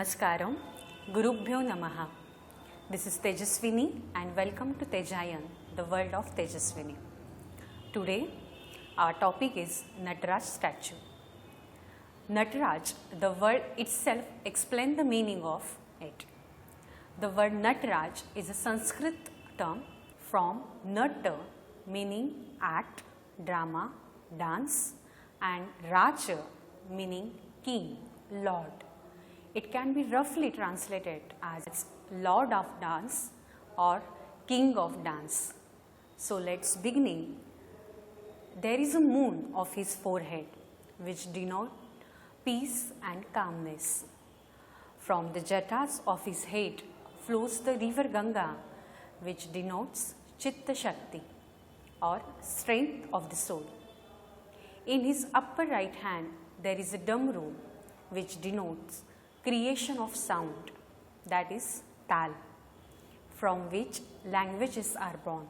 Namaskaram, Gurubhyo Namaha. This is Tejaswini and welcome to Tejayan, the world of Tejaswini. Today, our topic is Nataraj statue. Nataraj, the word itself explains the meaning of it. The word Nataraj is a Sanskrit term from Nata, meaning act, drama, dance, and Raja, meaning king, lord. It can be roughly translated as Lord of Dance or King of Dance. So let's begin. There is a moon of his forehead which denotes peace and calmness. From the jatas of his head flows the river Ganga, which denotes Chitta Shakti or strength of the soul. In his upper right hand there is a damru which denotes creation of sound, that is tal, from which languages are born.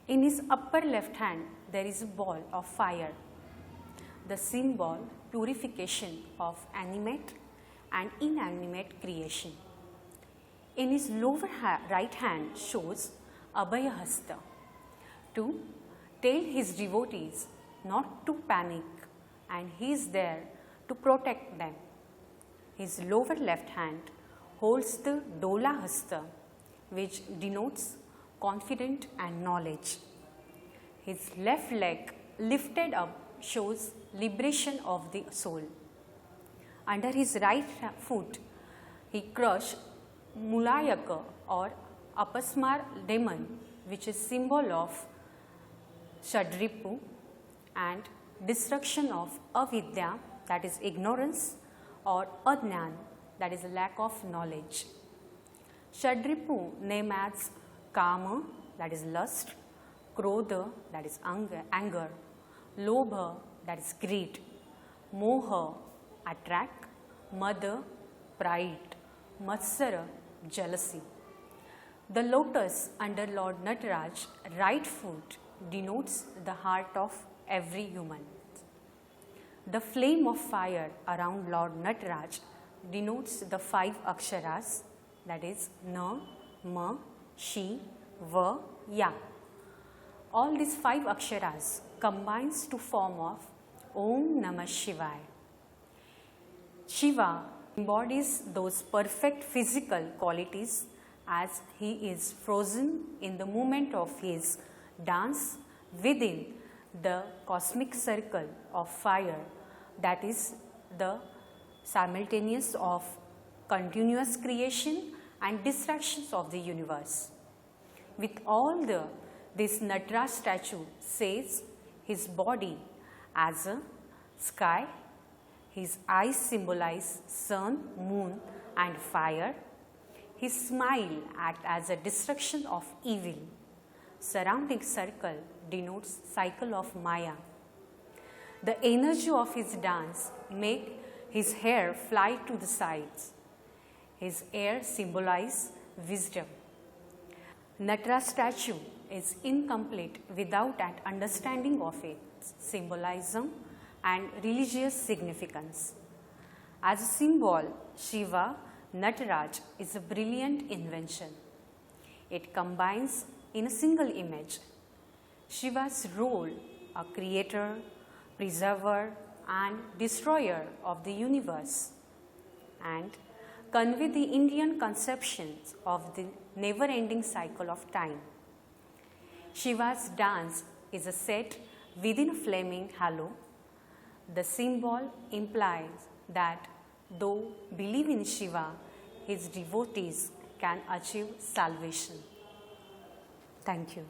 In his upper left hand there is a ball of fire, the symbol purification of animate and inanimate creation. In his lower right hand shows Abhaya Hasta, to tell his devotees not to panic, and he is there to protect them. His lower left hand holds the Dola Hasta, which denotes confidence and knowledge. His left leg lifted up shows liberation of the soul. Under his right foot, he crushed Mulayaka or Apasmar demon, which is symbol of Shadripu and destruction of Avidya, that is ignorance, or Adnan, that is a lack of knowledge. Shadripu named as Kama, that is lust, Krodha, that is anger, Lobha, that is greed, Moha, attract, Mada, pride, Matsara, jealousy. The lotus under Lord Nataraj, right foot, denotes the heart of every human. The flame of fire around Lord Nataraj denotes the 5 aksharas, that is Na, Ma, Shi, Va, Ya. All these 5 aksharas combines to form of Om Namah Shivaya. Shiva embodies those perfect physical qualities as he is frozen in the moment of his dance within the cosmic circle of fire, that is the simultaneous of continuous creation and distractions of the universe. With all this Nataraj statue says his body as a sky, his eyes symbolize sun, moon and fire, his smile acts as a destruction of evil, surrounding circle denotes cycle of Maya. The energy of his dance make his hair fly to the sides. His hair symbolize wisdom. Nataraj statue is incomplete without an understanding of its symbolism and religious significance. As a symbol, Shiva Nataraj is a brilliant invention. It combines in a single image Shiva's role, a creator, preserver and destroyer of the universe, and convey the Indian conceptions of the never-ending cycle of time. Shiva's dance is a set within a flaming halo. The symbol implies that though believe in Shiva, his devotees can achieve salvation. Thank you.